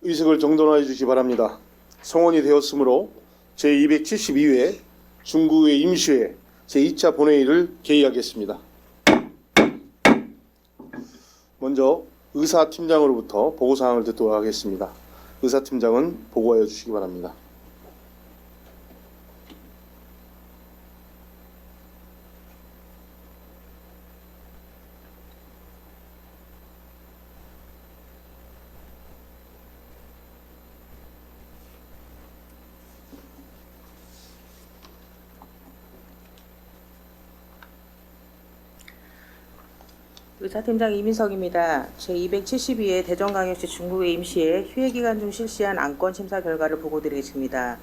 의석을 정돈하여 주시기 바랍니다. 성원이 되었으므로 제272회 중구의 임시회 제2차 본회의를 개의하겠습니다. 먼저 의사팀장으로부터 보고사항을 듣도록 하겠습니다. 의사팀장은 보고하여 주시기 바랍니다. 의사팀장 이민석입니다. 제272회 대전광역시 중구의 임시회 휴회기간 중 실시한 안건 심사 결과를 보고드리겠습니다.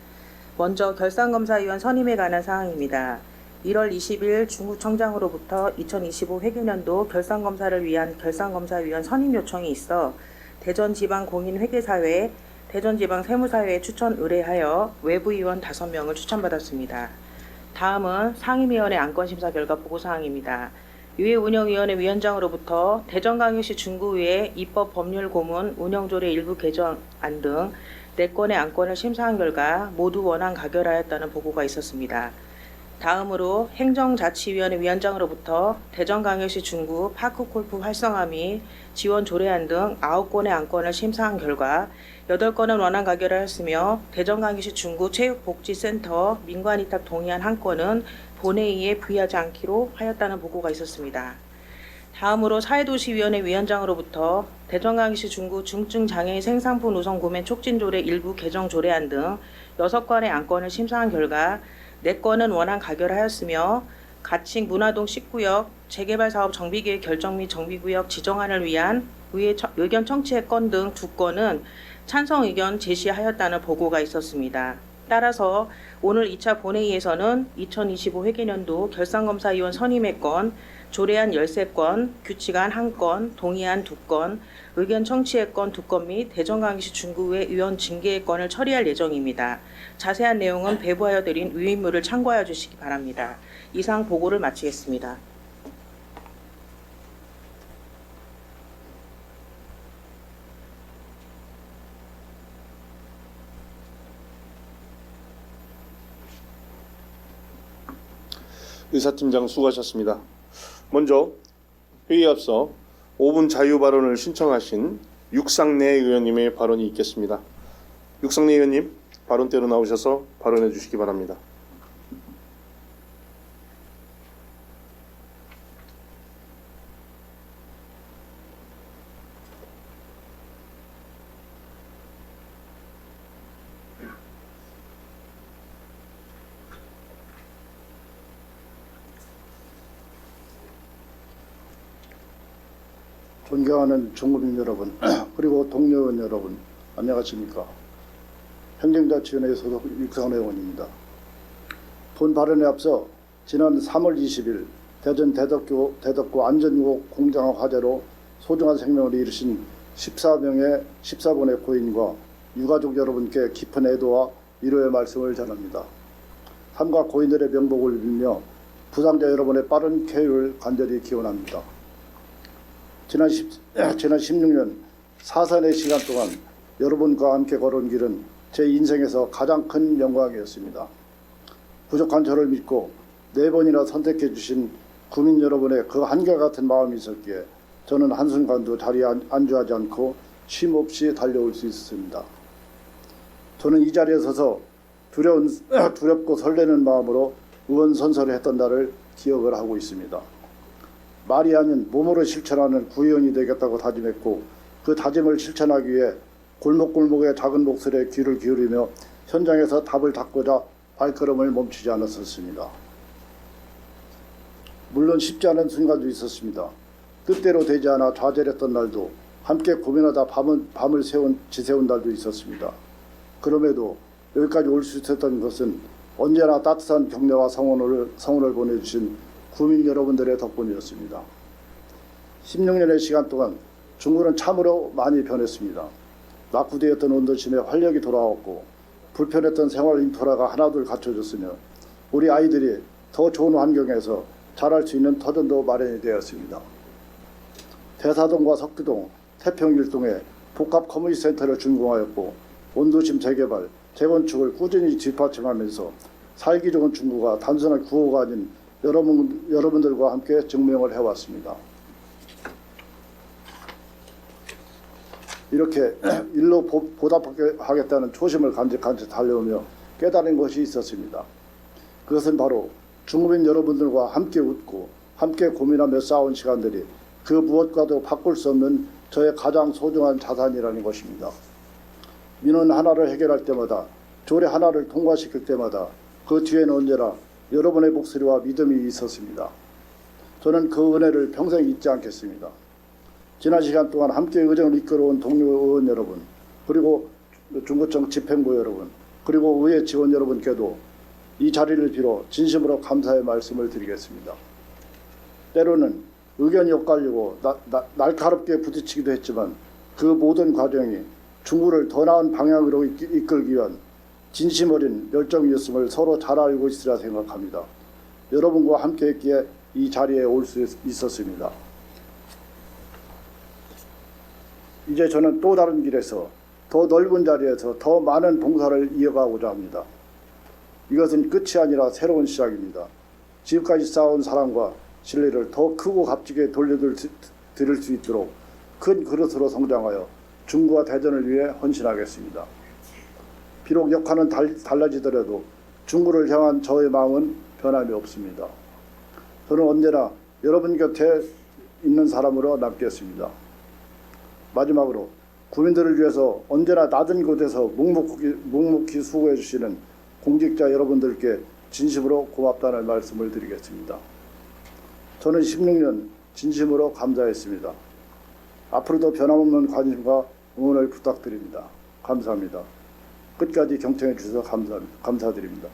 먼저 결산검사위원 선임에 관한 사항입니다. 1월 20일 중구청장으로부터 2025 회계년도 결산검사를 위한 결산검사위원 선임 요청이 있어 대전지방공인회계사회, 대전지방세무사회에 추천 의뢰하여 외부위원 5명을 추천받았습니다. 다음은 상임위원회 안건심사 결과 보고사항입니다. 유해운영위원회 위원장으로부터 대전광역시 중구의회 입법법률고문 운영조례 일부 개정안 등 4건의 안건을 심사한 결과 모두 원안 가결하였다는 보고가 있었습니다. 다음으로 행정자치위원회 위원장으로부터 대전광역시 중구 파크골프 활성화 및 지원 조례안 등 9건의 안건을 심사한 결과 8건은 원안 가결하였으며 대전광역시 중구 체육복지센터 민관위탁 동의안 1건은 본회의에 부의하지 않기로 하였다는 보고가 있었습니다. 다음으로 사회도시위원회 위원장으로부터 대전광역시 중구 중증장애인 생산품 우선 구매 촉진조례 일부 개정 조례안 등 6건의 안건을 심사한 결과 4건은 원안 가결하였으며 가칭 문화동 10구역 재개발사업 정비계획 결정 및 정비구역 지정안을 위한 의견 청취의 건 등 2건은 찬성 의견 제시하였다는 보고가 있었습니다. 따라서 오늘 2차 본회의에서는 2025 회계년도 결산검사위원 선임의 건, 조례안 13건, 규칙안 1건, 동의안 2건, 의견 청취의 건 2건 및 대전광역시 중구의 위원 징계의 건을 처리할 예정입니다. 자세한 내용은 배부하여 드린 위임물을 참고하여 주시기 바랍니다. 이상 보고를 마치겠습니다. 의사팀장 수고하셨습니다. 먼저 회의에 앞서 5분 자유 발언을 신청하신 육상내 의원님의 발언이 있겠습니다. 육상내 의원님, 발언대로 나오셔서 발언해 주시기 바랍니다. 존경하는 중구민 여러분, 그리고 동료 의원 여러분, 안녕하십니까. 행정자치위원회 소속 육상내 의원입니다. 본 발언에 앞서 지난 3월 20일 대전 대덕구 안전유곡 공장 화재로 소중한 생명을 잃으신 14분의 고인과 유가족 여러분께 깊은 애도와 위로의 말씀을 전합니다. 삼가 고인들의 명복을 빌며 부상자 여러분의 빠른 쾌유를 간절히 기원합니다. 지난 16년 4산의 시간 동안 여러분과 함께 걸은 길은 제 인생에서 가장 큰 영광이었습니다. 부족한 저를 믿고 4번이나 선택해 주신 구민 여러분의 그 한결같은 마음이 있었기에 저는 한순간도 자리에 안주하지 않고 쉼없이 달려올 수 있었습니다. 저는 이 자리에 서서 두렵고 설레는 마음으로 의원 선서를 했던 날을 기억을 하고 있습니다. 말이 아닌 몸으로 실천하는 구의원이 되겠다고 다짐했고 그 다짐을 실천하기 위해 골목골목의 작은 목소리에 귀를 기울이며 현장에서 답을 찾고자 발걸음을 멈추지 않았었습니다. 물론 쉽지 않은 순간도 있었습니다. 뜻대로 되지 않아 좌절했던 날도, 함께 고민하다 밤을 지새운 날도 있었습니다. 그럼에도 여기까지 올 수 있었던 것은 언제나 따뜻한 격려와 성원을 보내주신 구민 여러분들의 덕분이었습니다. 16년의 시간 동안 중구는 참으로 많이 변했습니다. 낙후되었던 온도심에 활력이 돌아왔고 불편했던 생활 인프라가 하나둘 갖춰졌으며 우리 아이들이 더 좋은 환경에서 자랄 수 있는 터전도 마련이 되었습니다. 대사동과 석두동, 태평일동에 복합 커뮤니티 센터를 준공하였고 원도심 재개발, 재건축을 꾸준히 뒷받침하면서 살기 좋은 중구가 단순한 구호가 아닌 여러분들과 함께 증명을 해왔습니다. 이렇게 일로 보답하겠다는 초심을 간직한 채 달려오며 깨달은 것이 있었습니다. 그것은 바로 중국인 여러분들과 함께 웃고 함께 고민하며 쌓은 시간들이 그 무엇과도 바꿀 수 없는 저의 가장 소중한 자산이라는 것입니다. 민원 하나를 해결할 때마다, 조례 하나를 통과시킬 때마다 그 뒤에는 언제나 여러분의 목소리와 믿음이 있었습니다. 저는 그 은혜를 평생 잊지 않겠습니다. 지난 시간 동안 함께 의정을 이끌어온 동료 의원 여러분, 그리고 중구청 집행부 여러분, 그리고 의회 지원 여러분께도 이 자리를 빌어 진심으로 감사의 말씀을 드리겠습니다. 때로는 의견이 엇갈리고 날카롭게 부딪히기도 했지만 그 모든 과정이 중구를 더 나은 방향으로 이끌기 위한 진심 어린 열정이었음을 서로 잘 알고 있으리라 생각합니다. 여러분과 함께했기에 이 자리에 올 수 있었습니다. 이제 저는 또 다른 길에서 더 넓은 자리에서 더 많은 봉사를 이어가고자 합니다. 이것은 끝이 아니라 새로운 시작입니다. 지금까지 쌓아온 사랑과 신뢰를 더 크고 값지게 돌려드릴 수 있도록 큰 그릇으로 성장하여 중구와 대전을 위해 헌신하겠습니다. 비록 역할은 달라지더라도 중구를 향한 저의 마음은 변함이 없습니다. 저는 언제나 여러분 곁에 있는 사람으로 남겠습니다. 마지막으로 국민들을 위해서 언제나 낮은 곳에서 묵묵히 수고해 주시는 공직자 여러분들께 진심으로 고맙다는 말씀을 드리겠습니다. 저는 16년 진심으로 감사했습니다. 앞으로도 변함없는 관심과 응원을 부탁드립니다. 감사합니다. 끝까지 경청해 주셔서 감사드립니다.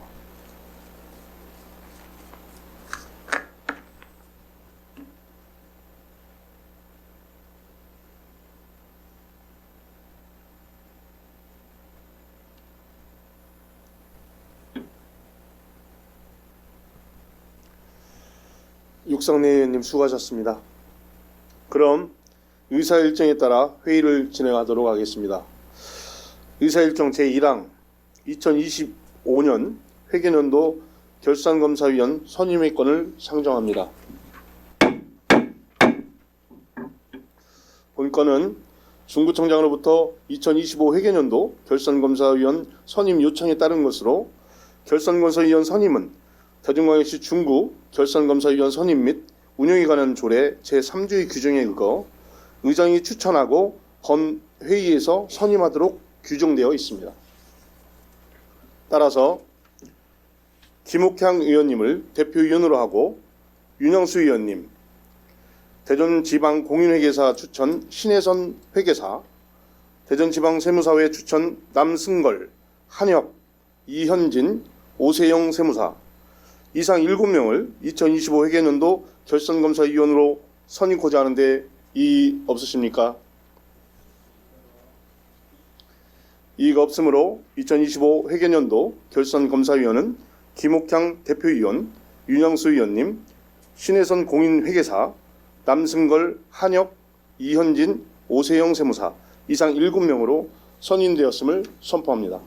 육상내 의원님 수고하셨습니다. 그럼 의사 일정에 따라 회의를 진행하도록 하겠습니다. 의사 일정 제1항 2025년 회계연도 결산검사위원 선임의 건을 상정합니다. 본건은 중구청장으로부터 2025 회계연도 결산검사위원 선임 요청에 따른 것으로 결산검사위원 선임은 대전광역시 중구 결산검사위원 선임 및 운영에 관한 조례 제3조의 규정에 의거 의장이 추천하고 본 회의에서 선임하도록 규정되어 있습니다. 따라서 김옥향 의원님을 대표위원으로 하고 윤영수 의원님, 대전지방공인회계사 추천 신혜선 회계사, 대전지방세무사회 추천 남승걸, 한혁, 이현진, 오세영 세무사 이상 7명을 2025 회계연도 결산검사위원으로 선임코자 하는데 이의 없으십니까? 이의가 없으므로 2025 회계연도 결산검사위원은 김옥향 대표위원, 윤영수 의원님, 신혜선 공인회계사, 남승걸, 한혁, 이현진, 오세영 세무사 이상 7명으로 선임되었음을 선포합니다.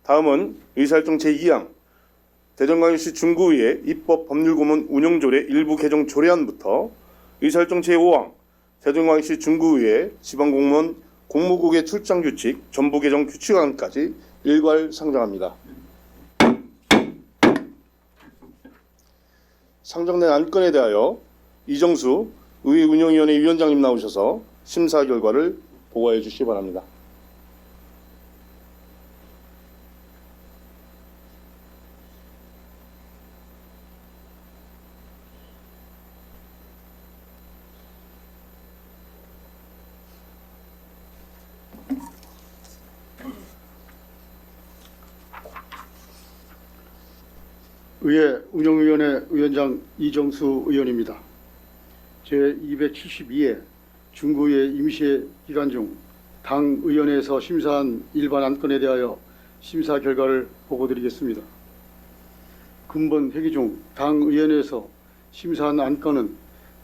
다음은 의사일정 제2항 대전광역시 중구의회 입법법률고문 운영조례 일부 개정 조례안부터 의사일정 제5항 대전광역시 중구의회 지방공무원 공무국의 출장규칙 전부 개정 규칙안까지 일괄 상정합니다. 상정된 안건에 대하여 이정수 의회운영위원회 위원장님 나오셔서 심사 결과를 보고해 주시기 바랍니다. 의회 운영위원회 위원장 이정수 의원입니다. 제272회 중구의 임시회 기간 중 당 의원회에서 심사한 일반 안건에 대하여 심사 결과를 보고드리겠습니다. 근본 회기 중 당 의원회에서 심사한 안건은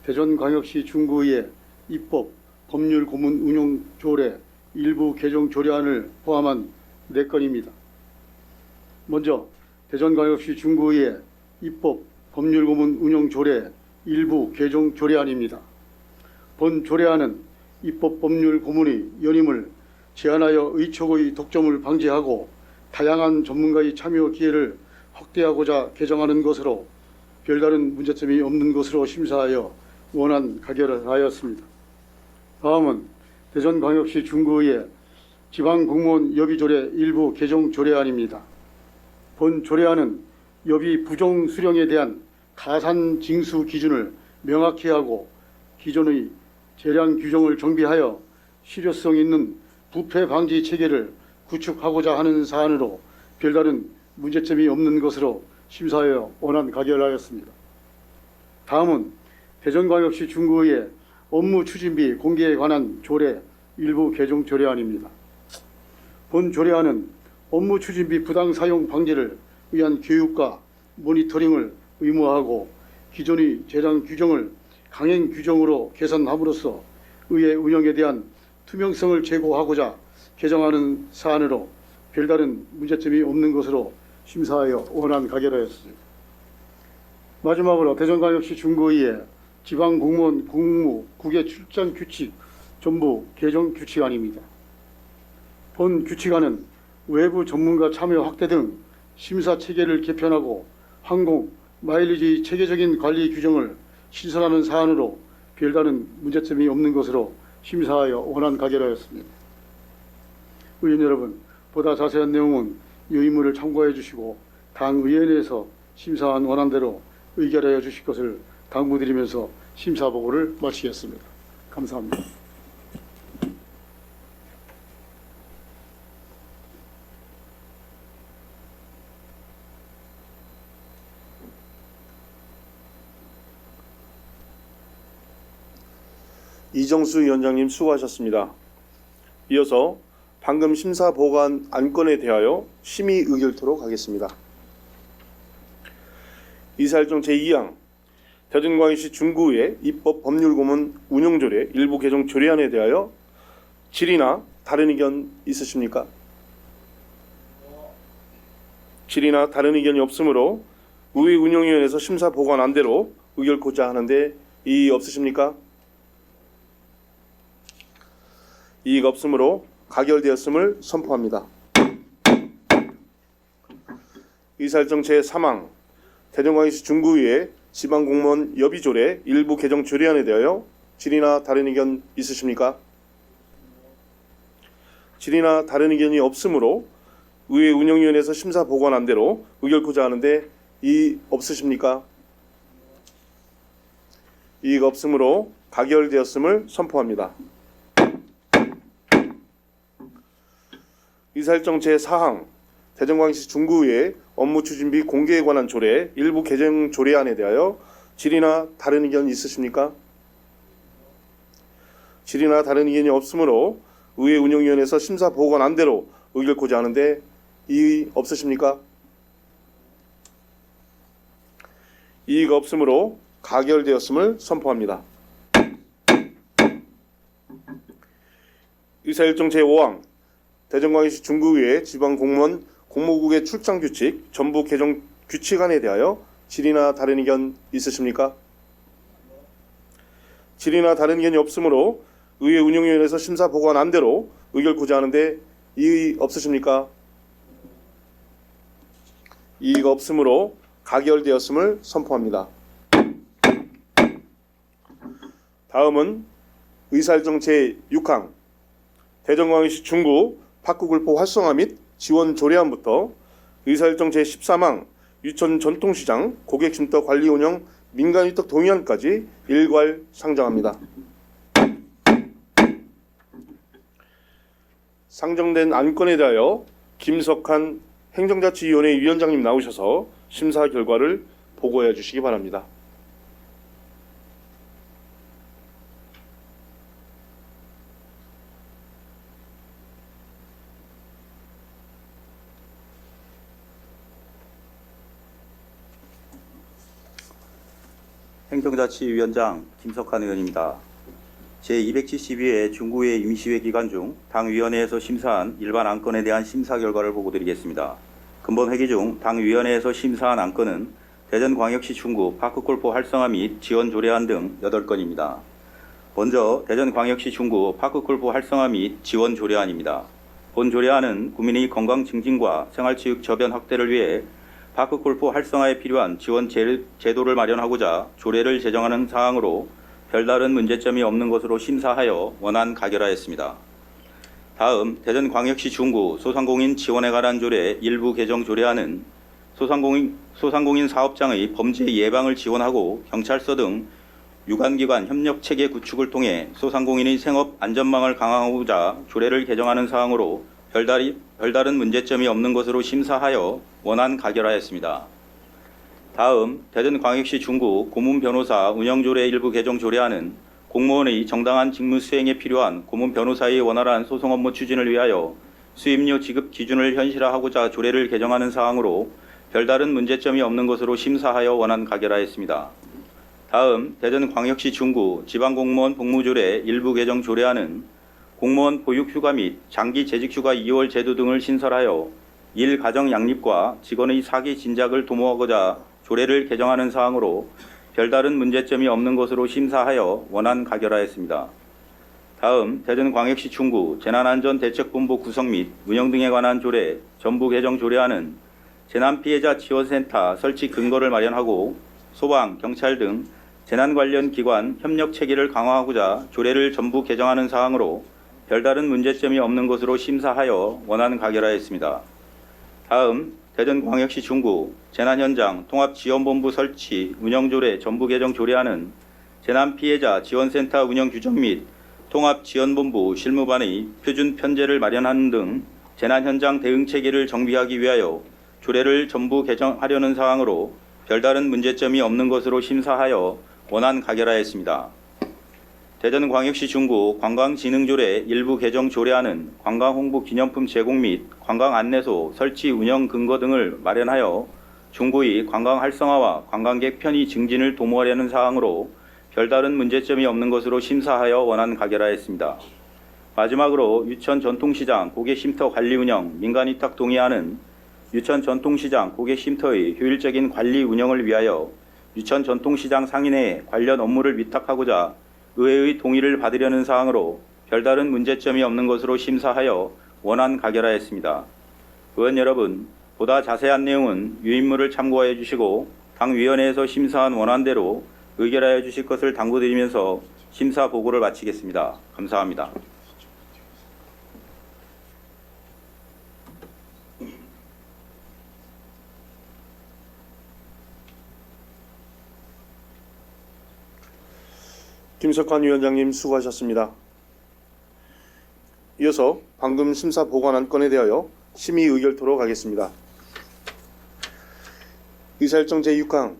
대전광역시 중구의 입법, 법률 고문 운용 조례 일부 개정 조례안을 포함한 4건입니다. 먼저 대전광역시 중구의 입법, 법률 고문 운용 조례 일부 개정 조례안입니다. 본 조례안은 입법 법률 고문의 연임을 제한하여 의촉의 독점을 방지하고 다양한 전문가의 참여 기회를 확대하고자 개정하는 것으로 별다른 문제점이 없는 것으로 심사하여 원안 가결을 하였습니다. 다음은 대전광역시 중구의 지방공무원 여비조례 일부 개정 조례안입니다. 본 조례안은 여비 부정 수령에 대한 가산 징수 기준을 명확히 하고 기존의 재량 규정을 정비하여 실효성 있는 부패 방지 체계를 구축하고자 하는 사안으로 별다른 문제점이 없는 것으로 심사하여 원안 가결하였습니다. 다음은 대전광역시 중구의 업무 추진비 공개에 관한 조례 일부 개정 조례안입니다. 본 조례안은 업무 추진비 부당 사용 방지를 위한 교육과 모니터링을 의무화하고 기존의 재량 규정을 강행 규정으로 개선함으로써 의회 운영에 대한 투명성을 제고하고자 개정하는 사안으로 별다른 문제점이 없는 것으로 심사하여 원안 가결하였습니다. 마지막으로 대전광역시 중구의 지방공무원 공무 국외 출장 규칙 전부 개정 규칙안입니다. 본 규칙안은 외부 전문가 참여 확대 등 심사 체계를 개편하고 항공, 마일리지 체계적인 관리 규정을 신설하는 사안으로 별다른 문제점이 없는 것으로 심사하여 원안 가결하였습니다. 의원 여러분, 보다 자세한 내용은 의무를 참고해 주시고 당 의원회에서 심사한 원안대로 의결하여 주실 것을 당부드리면서 심사 보고를 마치겠습니다. 감사합니다. 이정수 위원장님 수고하셨습니다. 이어서 방금 심사 보고한 안건에 대하여 심의 의결토록 하겠습니다. 이사일정 제2항 대전광역시 중구의 입법 법률 고문 운용조례 일부 개정 조례안에 대하여 질의나 다른 의견 있으십니까? 질의나 다른 의견이 없으므로 의회 운영위원회에서 심사 보고한 안대로 의결코자 하는데 이의 없으십니까? 이의가 없으므로 가결되었음을 선포합니다. 이사일정 제3항 대전광역시 중구의 지방공무원 여비조례 일부 개정 조례안에 대하여 질의나 다른 의견 있으십니까? 질의나 다른 의견이 없으므로 의회 운영위원회에서 심사 보고한 대로 의결코자 하는데 이의 없으십니까? 이의가 없으므로 가결되었음을 선포합니다. 이사일정 제4항 대전광역시 중구의 업무추진비 공개에 관한 조례 일부 개정 조례안에 대하여 질의나 다른 의견 있으십니까? 질의나 다른 의견이 없으므로 의회 운영위원회에서 심사 보고한 대로 의결코자 하는데 이의 없으십니까? 이의가 없으므로 가결되었음을 선포합니다. 이사일정 제5항 대전광역시 중구의 지방공무원 공무국의 출장규칙 전부 개정 규칙안에 대하여 질의나 다른 의견 있으십니까? 질의나 다른 의견이 없으므로 의회 운영위원회에서 심사 보고한 대로 의결코자 하는데 이의 없으십니까? 이의가 없으므로 가결되었음을 선포합니다. 다음은 의사일정 제6항 대전광역시 중구 파크굴포 활성화 및 지원 조례안부터 의사일정 제13항 유천 전통시장 고객쉼터 관리 운영 민간위탁 동의안까지 일괄 상정합니다. 상정된 안건에 대하여 김석한 행정자치위원회 위원장님 나오셔서 심사 결과를 보고해 주시기 바랍니다. 행정자치위원장 김석환 의원입니다. 제272회 중구회 임시회 기간 중 당위원회에서 심사한 일반 안건에 대한 심사 결과를 보고드리겠습니다. 근본 회기 중 당위원회에서 심사한 안건은 대전광역시 중구 파크골프 활성화 및 지원 조례안 등 8건입니다. 먼저 대전광역시 중구 파크골프 활성화 및 지원 조례안입니다. 본 조례안은 국민의 건강 증진과 생활체육 저변 확대를 위해 파크골프 활성화에 필요한 지원 제도를 마련하고자 조례를 제정하는 사항으로 별다른 문제점이 없는 것으로 심사하여 원안 가결하였습니다. 다음 대전광역시 중구 소상공인 지원에 관한 조례 일부 개정 조례안은 소상공인 사업장의 범죄 예방을 지원하고 경찰서 등 유관기관 협력체계 구축을 통해 소상공인의 생업 안전망을 강화하고자 조례를 개정하는 사항으로 별다른 문제점이 없는 것으로 심사하여 원안 가결하였습니다. 다음 대전광역시 중구 고문변호사 운영조례 일부 개정 조례안은 공무원의 정당한 직무 수행에 필요한 고문변호사의 원활한 소송 업무 추진을 위하여 수임료 지급 기준을 현실화하고자 조례를 개정하는 사항으로 별다른 문제점이 없는 것으로 심사하여 원안 가결하였습니다. 다음 대전광역시 중구 지방공무원 복무조례 일부 개정 조례안은 공무원 보육휴가 및 장기 재직휴가 2월 제도 등을 신설하여 일가정 양립과 직원의 사기 진작을 도모하고자 조례를 개정하는 사항으로 별다른 문제점이 없는 것으로 심사하여 원안 가결하였습니다. 다음 대전광역시 중구 재난안전대책본부 구성 및 운영 등에 관한 조례 전부 개정 조례안은 재난피해자 지원센터 설치 근거를 마련하고 소방, 경찰 등 재난 관련 기관 협력 체계를 강화하고자 조례를 전부 개정하는 사항으로 별다른 문제점이 없는 것으로 심사하여 원안 가결하였습니다. 다음 대전광역시 중구 재난현장 통합지원본부 설치 운영조례 전부 개정 조례안은 재난피해자 지원센터 운영 규정 및 통합지원본부 실무반의 표준 편제를 마련하는 등 재난현장 대응체계를 정비하기 위하여 조례를 전부 개정하려는 사항으로 별다른 문제점이 없는 것으로 심사하여 원안 가결하였습니다. 대전광역시 중구 관광진흥조례 일부 개정 조례안은 관광홍보 기념품 제공 및 관광안내소 설치 운영 근거 등을 마련하여 중구의 관광 활성화와 관광객 편의 증진을 도모하려는 사항으로 별다른 문제점이 없는 것으로 심사하여 원안 가결하였습니다. 마지막으로 유천 전통시장 고객쉼터 관리 운영 민간위탁 동의안은 유천 전통시장 고객쉼터의 효율적인 관리 운영을 위하여 유천 전통시장 상인회에 관련 업무를 위탁하고자 의회의 동의를 받으려는 사항으로 별다른 문제점이 없는 것으로 심사하여 원안 가결하였습니다. 의원 여러분, 보다 자세한 내용은 유인물을 참고하여 주시고 당위원회에서 심사한 원안대로 의결하여 주실 것을 당부드리면서 심사 보고를 마치겠습니다. 감사합니다. 김석환 위원장님 수고하셨습니다. 이어서 방금 심사 보관한 건에 대하여 심의 의결토로 가겠습니다. 의사일정 제6항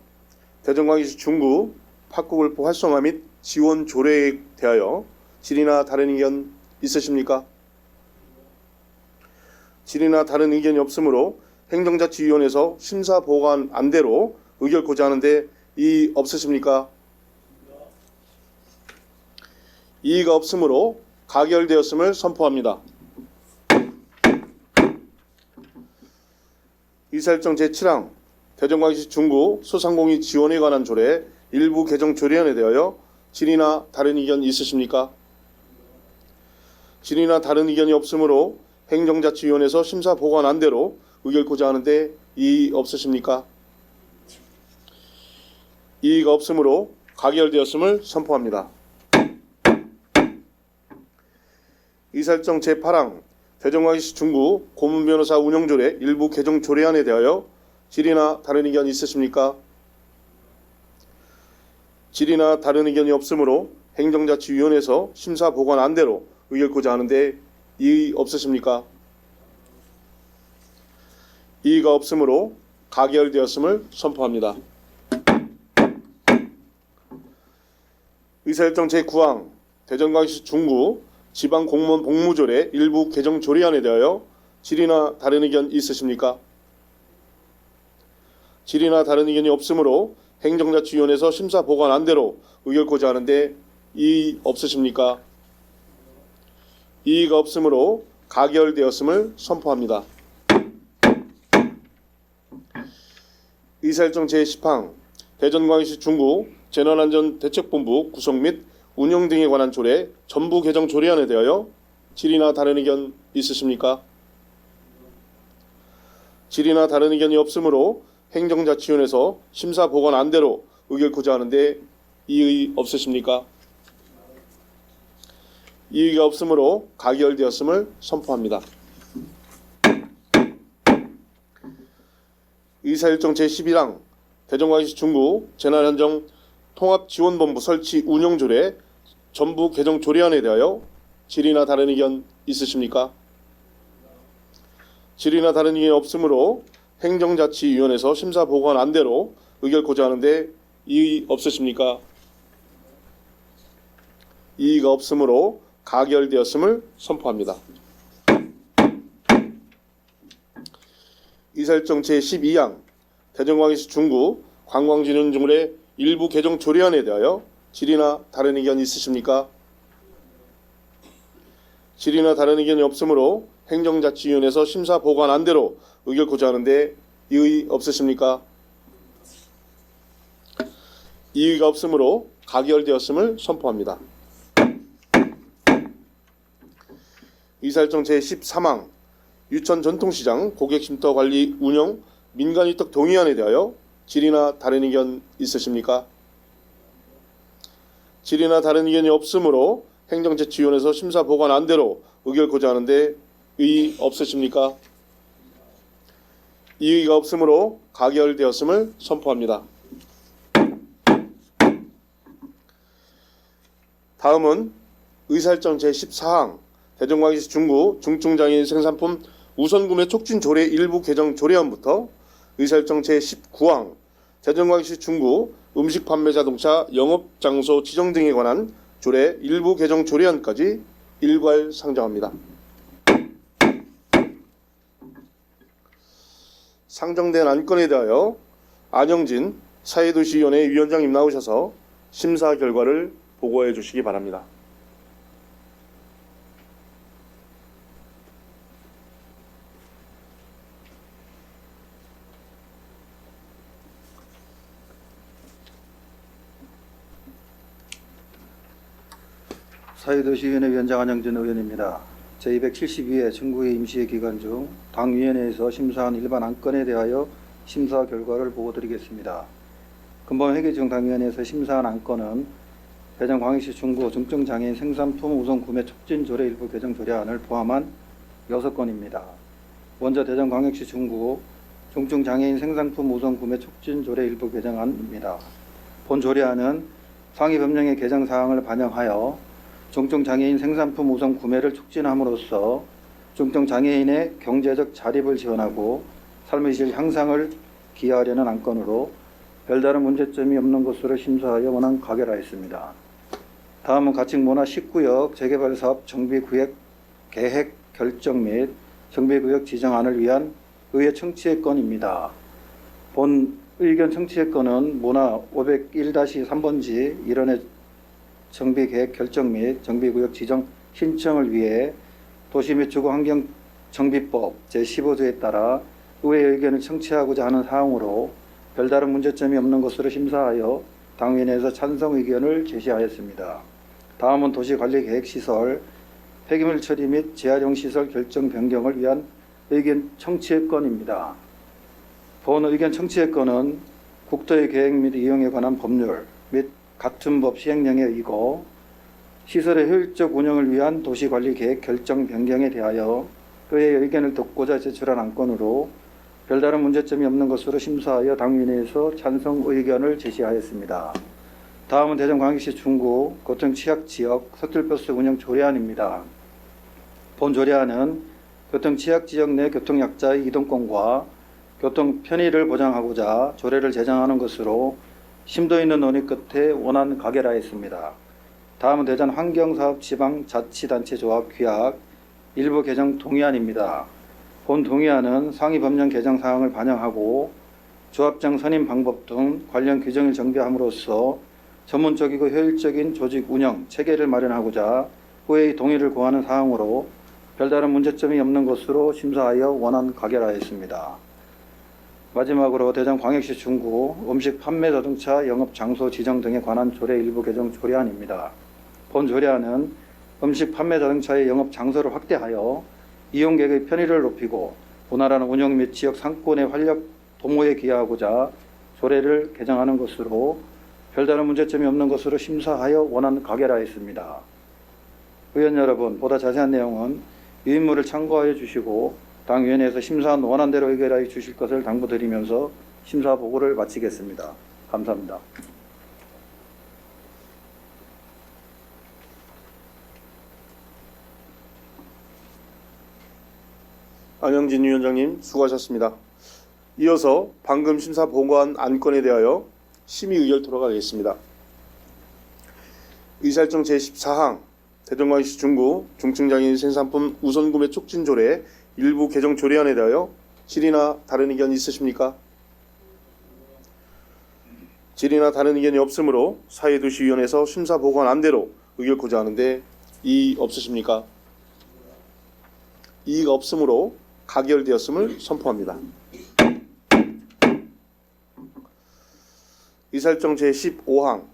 대전광역시 중구 파크골프 활성화 및 지원 조례에 대하여 질의나 다른 의견 있으십니까? 질의나 다른 의견이 없으므로 행정자치위원회에서 심사 보관 안대로 의결고자 하는데 이의 없으십니까? 이의가 없으므로 가결되었음을 선포합니다. 의사일정 제7항 대전광역시 중구 소상공인 지원에 관한 조례 일부 개정 조례안에 대하여 질의나 다른 의견 있으십니까? 질의나 다른 의견이 없으므로 행정자치위원회에서 심사 보관 안대로 의결고자 하는데 이의 없으십니까? 이의가 없으므로 가결되었음을 선포합니다. 의사일정 제8항 대전광역시 중구 고문변호사 운영조례 일부 개정 조례안에 대하여 질의나 다른 의견 있으십니까? 질의나 다른 의견이 없으므로 행정자치위원회에서 심사 보관 안대로 의결고자 하는데 이의 없으십니까? 이의가 없으므로 가결되었음을 선포합니다. 의사일정 제9항 대전광역시 중구 지방공무원 복무조례 일부 개정 조례안에 대하여 질의나 다른 의견 있으십니까? 질의나 다른 의견이 없으므로 행정자치위원회에서 심사 보관 안대로 의결코자 하는데 이의 없으십니까? 이의가 없으므로 가결되었음을 선포합니다. 의사일정 제10항 대전광역시 중구 재난안전대책본부 구성 및 운영 등에 관한 조례 전부 개정 조례안에 대하여 질의나 다른 의견 있으십니까? 질의나 다른 의견이 없으므로 행정자치위원회에서 심사 보관 안대로 의결코자 하는데 이의 없으십니까? 이의가 없으므로 가결되었음을 선포합니다. 의사일정 제11항 대전광역시 중구 재난안전 통합지원본부 설치 운영조례 전부 개정 조례안에 대하여 질의나 다른 의견 있으십니까? 질의나 다른 의견이 없으므로 행정자치위원회에서 심사 보관 안대로 의결코자 하는데 이의 없으십니까? 이의가 없으므로 가결되었음을 선포합니다. 의사일정 제12항 대전광역시 중구 관광진흥조례 일부 개정 조례안에 대하여 질의나 다른 의견 있으십니까? 질의나 다른 의견이 없으므로 행정자치위원회에서 심사 보관 안대로 의결코자 하는데 이의 없으십니까? 이의가 없으므로 가결되었음을 선포합니다. 의사일정 제13항 유천 전통시장 고객쉼터 관리 운영 민간위탁 동의안에 대하여 질의나 다른 의견 있으십니까? 질의나 다른 의견이 없으므로 행정자치위원회에서 심사 보관 안대로 의결코자 하는데 이의 없으십니까? 이의가 없으므로 가결되었음을 선포합니다. 다음은 의사일정 제14항 대전광역시 중구 중증장애인 생산품 우선구매 촉진 조례 일부 개정 조례안부터 의사일정 제19항 대전광역시 중구 음식 판매 자동차 영업장소 지정 등에 관한 조례 일부 개정 조례안까지 일괄 상정합니다. 상정된 안건에 대하여 안영진 사회도시위원회 위원장님 나오셔서 심사 결과를 보고해 주시기 바랍니다. 사회도시위원회 위원장 안영진 의원입니다. 제272회 중구의 임시회 기간 중 당위원회에서 심사한 일반 안건에 대하여 심사 결과를 보고드리겠습니다. 근본 회계 중 당위원회에서 심사한 안건은 대전광역시 중구 중증장애인 생산품 우선 구매 촉진 조례 일부 개정 조례안을 포함한 6건입니다. 먼저 대전광역시 중구 중증장애인 생산품 우선 구매 촉진 조례 일부 개정안입니다. 본 조례안은 상위 법령의 개정 사항을 반영하여 중증장애인 생산품 우선 구매를 촉진함으로써 중증장애인의 경제적 자립을 지원하고 삶의 질 향상을 기하려는 안건으로 별다른 문제점이 없는 것으로 심사하여 원안 가결하였습니다. 다음은 가칭문화 19역 재개발사업 정비구역 계획 결정 및 정비구역 지정안을 위한 의회 청취의 건입니다. 본 의견 청취의 건은 문화 501-3번지 1원의 정비계획 결정 및 정비구역 지정 신청을 위해 도시 및 주거환경정비법 제15조에 따라 의회 의견을 청취하고자 하는 사항으로 별다른 문제점이 없는 것으로 심사하여 당위원회에서 찬성 의견을 제시하였습니다. 다음은 도시관리계획시설 폐기물 처리 및 재활용 시설 결정 변경을 위한 의견 청취의 건입니다. 본 의견 청취의 건은 국토의 계획 및 이용에 관한 법률 및 같은 법 시행령에 의거 시설의 효율적 운영을 위한 도시관리계획 결정 변경에 대하여 의회의 의견을 듣고자 제출한 안건으로 별다른 문제점이 없는 것으로 심사하여 당위원회에서 찬성 의견을 제시하였습니다. 다음은 대전광역시 중구 교통취약지역 서툴버스 운영 조례안입니다. 본 조례안은 교통취약지역 내 교통약자의 이동권과 교통 편의를 보장하고자 조례를 제정하는 것으로 심도 있는 논의 끝에 원안 가결하였습니다. 다음은 대전 환경사업지방자치단체조합 규약 일부 개정 동의안입니다. 본 동의안은 상위 법령 개정 사항을 반영하고 조합장 선임 방법 등 관련 규정을 정비함으로써 전문적이고 효율적인 조직 운영 체계를 마련하고자 후회의 동의를 구하는 사항으로 별다른 문제점이 없는 것으로 심사하여 원안 가결하였습니다. 마지막으로 대전광역시 중구 음식 판매 자동차 영업 장소 지정 등에 관한 조례 일부 개정 조례안입니다. 본 조례안은 음식 판매 자동차의 영업 장소를 확대하여 이용객의 편의를 높이고 원활한 운영 및 지역 상권의 활력 도모에 기여하고자 조례를 개정하는 것으로 별다른 문제점이 없는 것으로 심사하여 원안 가결하였습니다. 의원 여러분, 보다 자세한 내용은 유인물을 참고하여 주시고 당위원회에서 심사한 원안대로 의결하여 주실 것을 당부드리면서 심사 보고를 마치겠습니다. 감사합니다. 안영진 위원장님 수고하셨습니다. 이어서 방금 심사 보고한 안건에 대하여 심의 의결 들어가겠습니다. 의사일정 제14항 대전광역시 중구 중증장애인 생산품 우선구매 촉진 조례 일부 개정 조례안에 대하여 질의나 다른 의견 있으십니까? 질의나 다른 의견이 없으므로 사회도시위원회에서 심사 보고한 안대로 의결코자 하는데 이의 없으십니까? 이의가 없으므로 가결되었음을 선포합니다. 의사일정 제15항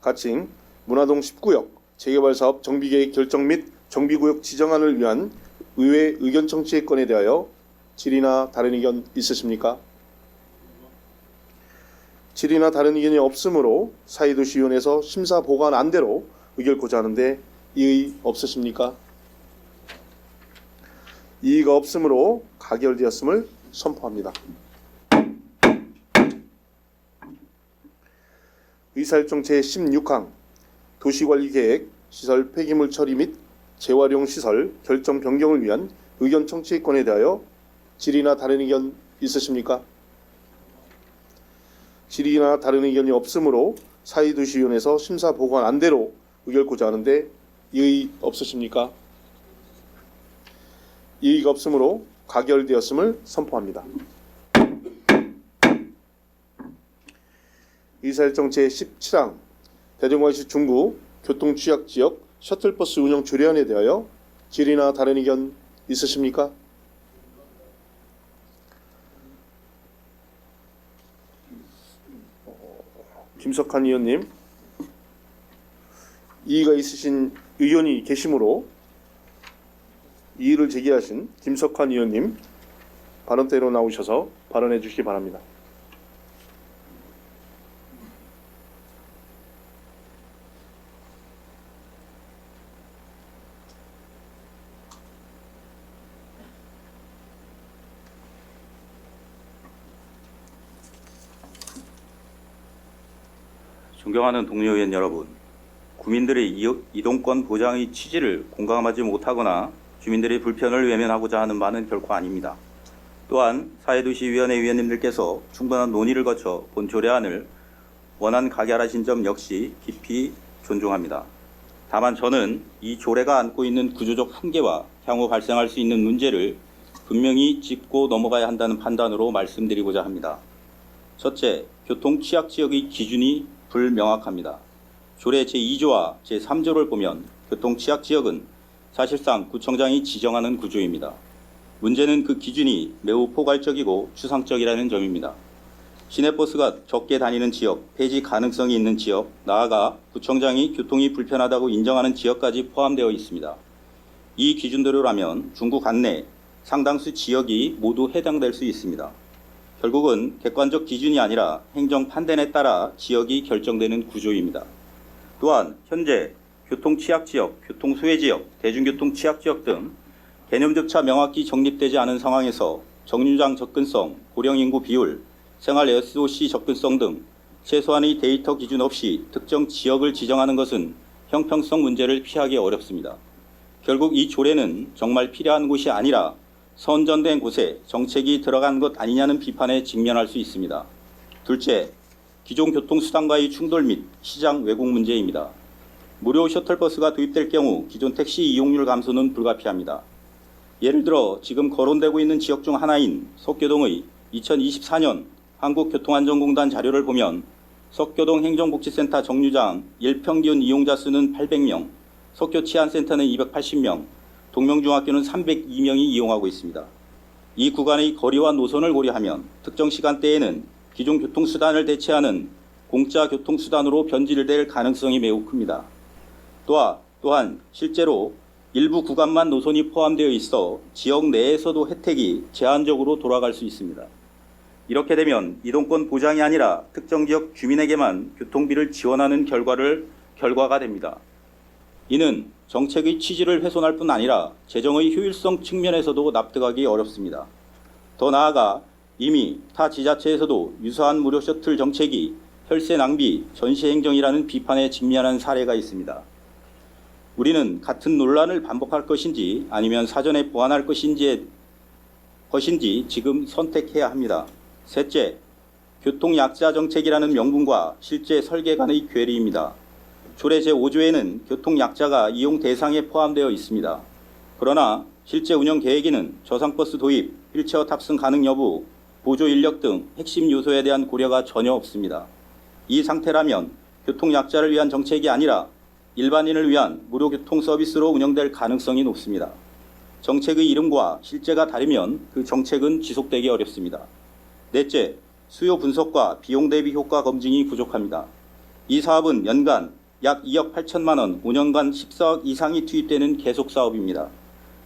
가칭 문화동 19역 재개발사업 정비계획 결정 및 정비구역 지정안을 위한 의회 의견 청취의 건에 대하여 질의나 다른 의견 있으십니까? 질의나 다른 의견이 없으므로 사회도시위원회에서 심사 보고한 안대로 의결코자 하는데 이의 없으십니까? 이의가 없으므로 가결되었음을 선포합니다. 의사일정 제16항 도시관리계획 시설 폐기물 처리 및 재활용 시설 결정 변경을 위한 의견 청취의 건에 대하여 질의나 다른 의견 있으십니까? 질의나 다른 의견이 없으므로 사회도시위원회에서 심사 보고한 안대로 의결코자 하는데 이의 없으십니까? 이의가 없으므로 가결되었음을 선포합니다. 의사일정 제17항 대전광역시 중구 교통취약지역 셔틀버스 운영 조례안에 대하여 질의나 다른 의견 있으십니까? 김석환 의원님, 이의가 있으신 의원이 계시므로 이의를 제기하신 김석환 의원님 발언대로 나오셔서 발언해 주시기 바랍니다. 존경하는 동료 의원 여러분, 구민들의 이동권 보장의 취지를 공감하지 못하거나 주민들의 불편을 외면하고자 하는 바는 결코 아닙니다. 또한 사회도시위원회 위원님들께서 충분한 논의를 거쳐 본 조례안을 원안 가결하신 점 역시 깊이 존중합니다. 다만 저는 이 조례가 안고 있는 구조적 한계와 향후 발생할 수 있는 문제를 분명히 짚고 넘어가야 한다는 판단으로 말씀드리고자 합니다. 첫째, 교통취약지역의 기준이 불명확합니다. 조례 제2조와 제3조를 보면 교통취약지역은 사실상 구청장이 지정하는 구조입니다. 문제는 그 기준이 매우 포괄적이고 추상적이라는 점입니다. 시내버스가 적게 다니는 지역, 폐지 가능성이 있는 지역, 나아가 구청장이 교통이 불편하다고 인정하는 지역까지 포함되어 있습니다. 이 기준대로라면 중구 관내 상당수 지역이 모두 해당될 수 있습니다. 결국은 객관적 기준이 아니라 행정 판단에 따라 지역이 결정되는 구조입니다. 또한 현재 교통취약지역, 교통소외지역, 대중교통취약지역 등 개념조차 명확히 정립되지 않은 상황에서 정류장 접근성, 고령인구 비율, 생활 SOC 접근성 등 최소한의 데이터 기준 없이 특정 지역을 지정하는 것은 형평성 문제를 피하기 어렵습니다. 결국 이 조례는 정말 필요한 곳이 아니라 선전된 곳에 정책이 들어간 것 아니냐는 비판에 직면할 수 있습니다. 둘째, 기존 교통수단과의 충돌 및 시장 왜곡 문제입니다. 무료 셔틀버스가 도입될 경우 기존 택시 이용률 감소는 불가피합니다. 예를 들어 지금 거론되고 있는 지역 중 하나인 석교동의 2024년 한국교통안전공단 자료를 보면 석교동 행정복지센터 정류장 일평균 이용자 수는 800명, 석교치안센터는 280명, 동명중학교는 302명이 이용하고 있습니다. 이 구간의 거리와 노선을 고려하면 특정 시간대에는 기존 교통수단을 대체하는 공짜 교통수단으로 변질될 가능성이 매우 큽니다. 또한 실제로 일부 구간만 노선이 포함되어 있어 지역 내에서도 혜택이 제한적으로 돌아갈 수 있습니다. 이렇게 되면 이동권 보장이 아니라 특정 지역 주민에게만 교통비를 지원하는 결과가 됩니다. 이는 정책의 취지를 훼손할 뿐 아니라 재정의 효율성 측면에서도 납득하기 어렵습니다. 더 나아가 이미 타 지자체에서도 유사한 무료 셔틀 정책이 혈세 낭비, 전시 행정이라는 비판에 직면한 사례가 있습니다. 우리는 같은 논란을 반복할 것인지 아니면 사전에 보완할 것인지 지금 선택해야 합니다. 셋째, 교통약자 정책이라는 명분과 실제 설계 간의 괴리입니다. 조례 제5조에는 교통약자가 이용 대상에 포함되어 있습니다. 그러나 실제 운영 계획에는 저상버스 도입, 휠체어 탑승 가능 여부, 보조 인력 등 핵심 요소에 대한 고려가 전혀 없습니다. 이 상태라면 교통약자를 위한 정책이 아니라 일반인을 위한 무료 교통 서비스로 운영될 가능성이 높습니다. 정책의 이름과 실제가 다르면 그 정책은 지속되기 어렵습니다. 넷째, 수요 분석과 비용 대비 효과 검증이 부족합니다. 이 사업은 연간 약 2억 8천만 원, 5년간 14억 이상이 투입되는 계속 사업입니다.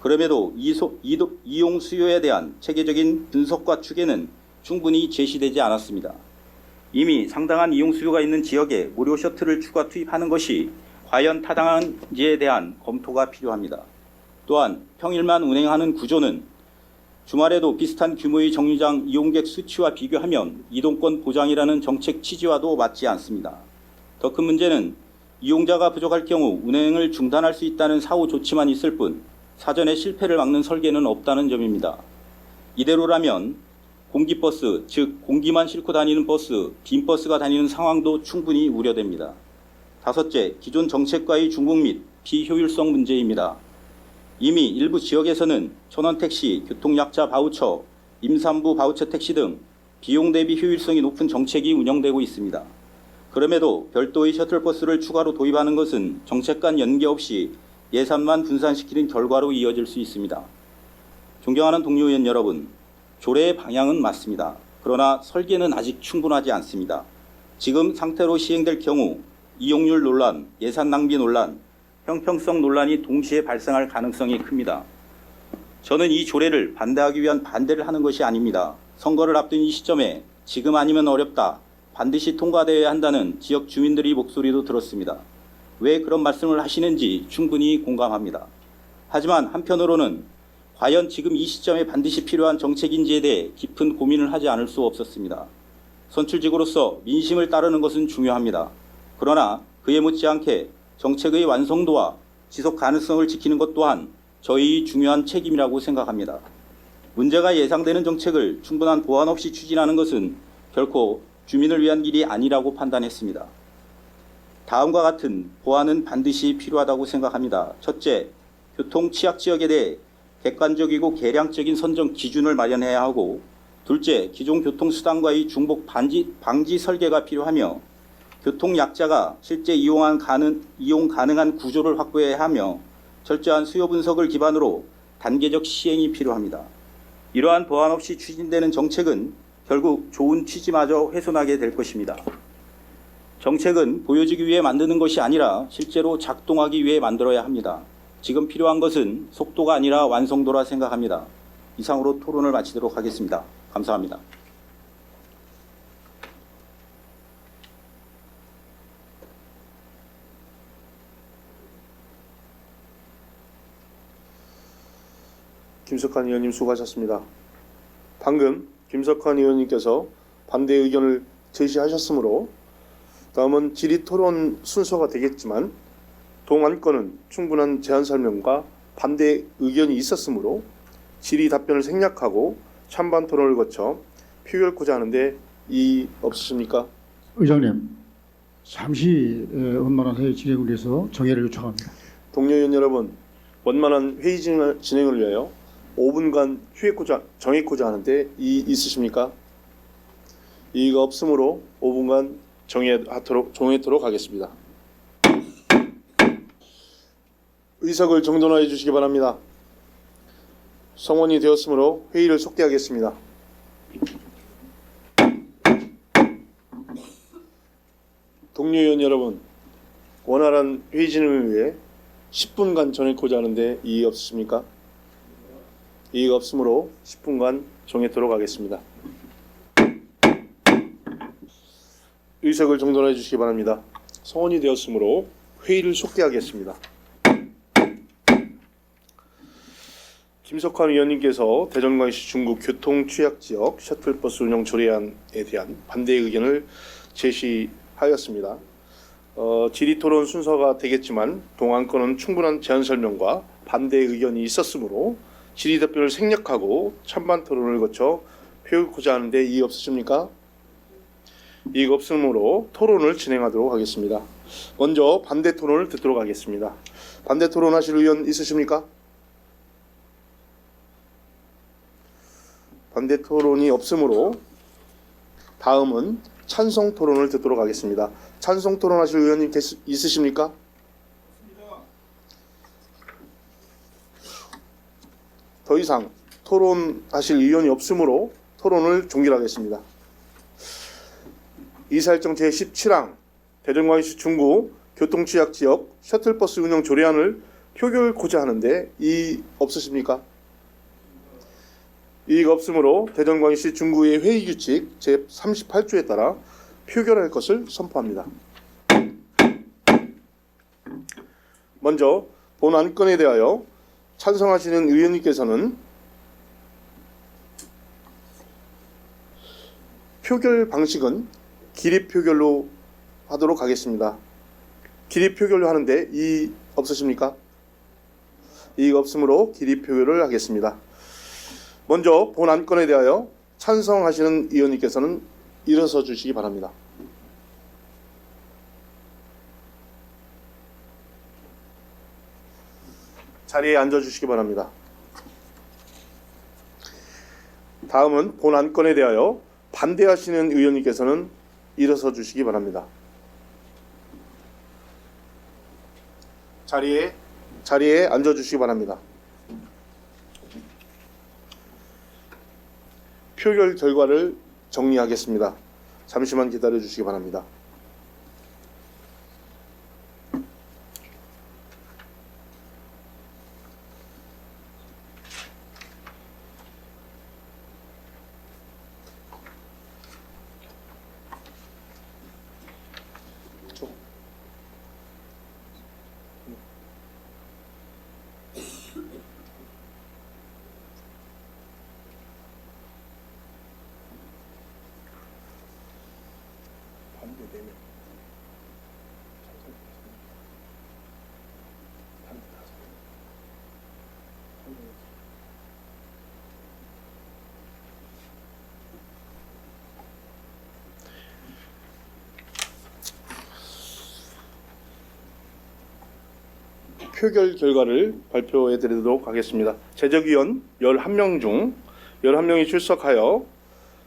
그럼에도 이용 수요에 대한 체계적인 분석과 추계는 충분히 제시되지 않았습니다. 이미 상당한 이용 수요가 있는 지역에 무료 셔틀을 추가 투입하는 것이 과연 타당한지에 대한 검토가 필요합니다. 또한 평일만 운행하는 구조는 주말에도 비슷한 규모의 정류장 이용객 수치와 비교하면 이동권 보장이라는 정책 취지와도 맞지 않습니다. 더 큰 문제는 이용자가 부족할 경우 운행을 중단할 수 있다는 사후 조치만 있을 뿐 사전에 실패를 막는 설계는 없다는 점입니다. 이대로라면 공기버스, 즉 공기만 싣고 다니는 버스, 빈 버스가 다니는 상황도 충분히 우려됩니다. 다섯째, 기존 정책과의 중복 및 비효율성 문제입니다. 이미 일부 지역에서는 천원택시, 교통약자 바우처, 임산부 바우처 택시 등 비용 대비 효율성이 높은 정책이 운영되고 있습니다. 그럼에도 별도의 셔틀버스를 추가로 도입하는 것은 정책 간 연계 없이 예산만 분산시키는 결과로 이어질 수 있습니다. 존경하는 동료 의원 여러분, 조례의 방향은 맞습니다. 그러나 설계는 아직 충분하지 않습니다. 지금 상태로 시행될 경우 이용률 논란, 예산 낭비 논란, 형평성 논란이 동시에 발생할 가능성이 큽니다. 저는 이 조례를 반대하기 위한 반대를 하는 것이 아닙니다. 선거를 앞둔 이 시점에 지금 아니면 어렵다, 반드시 통과되어야 한다는 지역 주민들의 목소리도 들었습니다. 왜 그런 말씀을 하시는지 충분히 공감합니다. 하지만 한편으로는 과연 지금 이 시점에 반드시 필요한 정책인지에 대해 깊은 고민을 하지 않을 수 없었습니다. 선출직으로서 민심을 따르는 것은 중요합니다. 그러나 그에 못지않게 정책의 완성도와 지속 가능성을 지키는 것 또한 저희 중요한 책임이라고 생각합니다. 문제가 예상되는 정책을 충분한 보완 없이 추진하는 것은 결코 주민을 위한 일이 아니라고 판단했습니다. 다음과 같은 보완은 반드시 필요하다고 생각합니다. 첫째, 교통 취약 지역에 대해 객관적이고 계량적인 선정 기준을 마련해야 하고, 둘째, 기존 교통수단과의 중복 방지 설계가 필요하며, 교통약자가 실제 이용 가능한 구조를 확보해야 하며 철저한 수요 분석을 기반으로 단계적 시행이 필요합니다. 이러한 보완 없이 추진되는 정책은 결국 좋은 취지마저 훼손하게 될 것입니다. 정책은 보여지기 위해 만드는 것이 아니라 실제로 작동하기 위해 만들어야 합니다. 지금 필요한 것은 속도가 아니라 완성도라 생각합니다. 이상으로 토론을 마치도록 하겠습니다. 감사합니다. 김석환 의원님 수고하셨습니다. 방금 김석환 의원님께서 반대 의견을 제시하셨으므로 다음은 질의토론 순서가 되겠지만 동안건은 충분한 제안 설명과 반대 의견이 있었으므로 질의 답변을 생략하고 찬반 토론을 거쳐 표결코자 하는데 이의 없으십니까? 의장님, 잠시 원만한 회의 진행을 위해서 정회를 요청합니다. 동료 의원 여러분, 원만한 회의 진행을 위하여 5분간 정회코자 하는데 이의 있으십니까? 이의가 없으므로 5분간 정회토록 하겠습니다. 의석을 정돈하여 주시기 바랍니다. 성원이 되었으므로 회의를 속개하겠습니다. 동료 의원 여러분, 원활한 회의 진행을 위해 10분간 정회코자 하는데 이의 없으십니까? 이의가 없으므로 10분간 정회토록 하겠습니다. 의석을 정돈해 주시기 바랍니다. 성원이 되었으므로 회의를 속개하겠습니다. 김석환 의원님께서 대전광역시 중구 교통취약지역 셔틀버스 운영 조례안에 대한 반대 의견을 제시하였습니다. 질의토론 순서가 되겠지만 동안권은 충분한 제안 설명과 반대 의견이 있었으므로 질의답변을 생략하고 찬반 토론을 거쳐 표결코자 하는데 이의 없으십니까? 이의가 없으므로 토론을 진행하도록 하겠습니다. 먼저 반대 토론을 듣도록 하겠습니다. 반대 토론하실 의원 있으십니까? 반대 토론이 없으므로 다음은 찬성 토론을 듣도록 하겠습니다. 찬성 토론하실 의원님 있으십니까? 더 이상 토론하실 의원이 없으므로 토론을 종결하겠습니다. 이사일정 제17항 대전광역시 중구 교통취약지역 셔틀버스 운영 조례안을 표결코자 하는데 이의 없으십니까? 이의가 없으므로 대전광역시 중구의 회의규칙 제38조에 따라 표결할 것을 선포합니다. 먼저 본 안건에 대하여 찬성하시는 의원님께서는 표결 방식은 기립표결로 하도록 하겠습니다. 기립표결로 하는데 이의 없으십니까? 이의가 없으므로 기립표결을 하겠습니다. 먼저 본 안건에 대하여 찬성하시는 의원님께서는 일어서 주시기 바랍니다. 자리에 앉아 주시기 바랍니다. 다음은 본 안건에 대하여 반대하시는 의원님께서는 일어서 주시기 바랍니다. 자리에 앉아 주시기 바랍니다. 표결 결과를 정리하겠습니다. 잠시만 기다려 주시기 바랍니다. 표결 결과를 발표해 드리도록 하겠습니다. 제적위원 11명 중 11명이 출석하여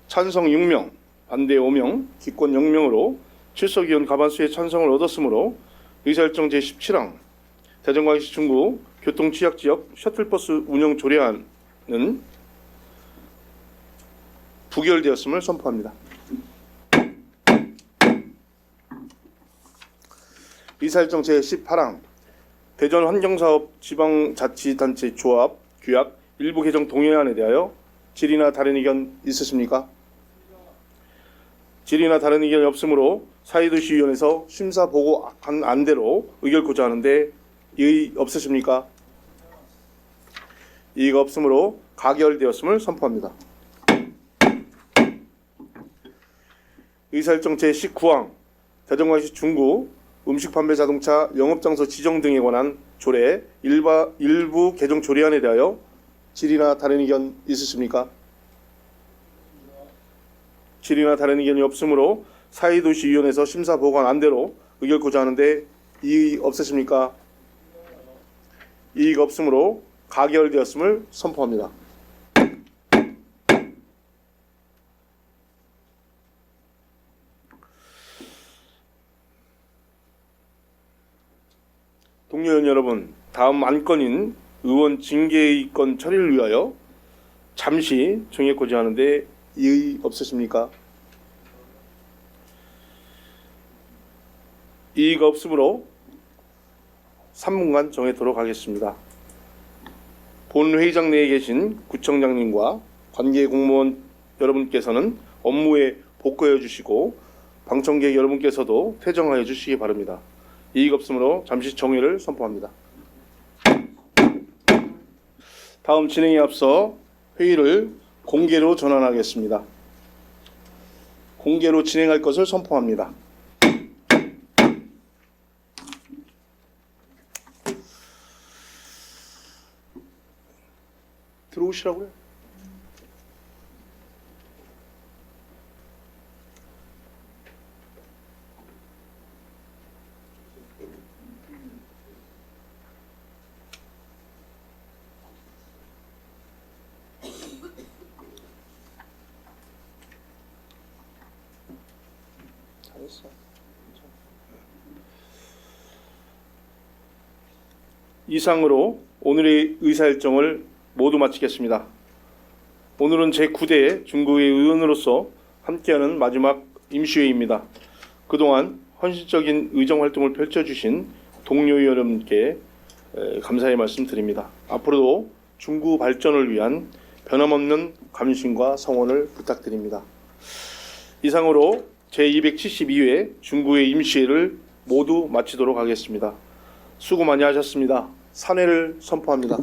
찬성 6명, 반대 5명, 기권 0명으로 출석위원 과반수의 찬성을 얻었으므로 의사일정 제17항 대전광역시 중구 교통취약지역 셔틀버스 운영 조례안은 부결되었음을 선포합니다. 의사일정 제18항 대전 환경사업 지방자치단체 조합 규약 일부 개정 동의안에 대하여 질의나 다른 의견 있으십니까? 질의나 다른 의견이 없으므로 사회도시위원회에서 심사 보고한 안대로 의결코자 하는데 이의 없으십니까? 이의가 없으므로 가결되었음을 선포합니다. 의사일정 제19항 대전광역시 중구 음식판매 자동차 영업장소 지정 등에 관한 조례 일부 개정 조례안에 대하여 질의나 다른 의견 있으십니까? 질의나 다른 의견이 없으므로 사회도시위원회에서 심사 보고한 안대로 의결코자 하는데 이의 없으십니까? 이의가 없으므로 가결되었음을 선포합니다. 동료 의원 여러분, 다음 안건인 의원 징계의 건 처리를 위하여 잠시 정액고지 하는데 이의 없으십니까? 이의가 없으므로 3분간 정해도록 하겠습니다. 본 회의장 내에 계신 구청장님과 관계 공무원 여러분께서는 업무에 복귀해 주시고 방청객 여러분께서도 퇴정하여 주시기 바랍니다. 이의가 없으므로 잠시 정회를 선포합니다. 다음 진행에 앞서 회의를 공개로 전환하겠습니다. 공개로 진행할 것을 선포합니다. 들어오시라고요? 잘했어. 이상으로 오늘의 의사일정을 모두 마치겠습니다. 오늘은 제9대 중구의 의원으로서 함께하는 마지막 임시회의입니다. 그동안 헌신적인 의정활동을 펼쳐주신 동료 여러분께 감사의 말씀 드립니다. 앞으로도 중구 발전을 위한 변함없는 감신과 성원을 부탁드립니다. 이상으로 제272회 중구의 임시회를 모두 마치도록 하겠습니다. 수고 많이 하셨습니다. 산회를 선포합니다.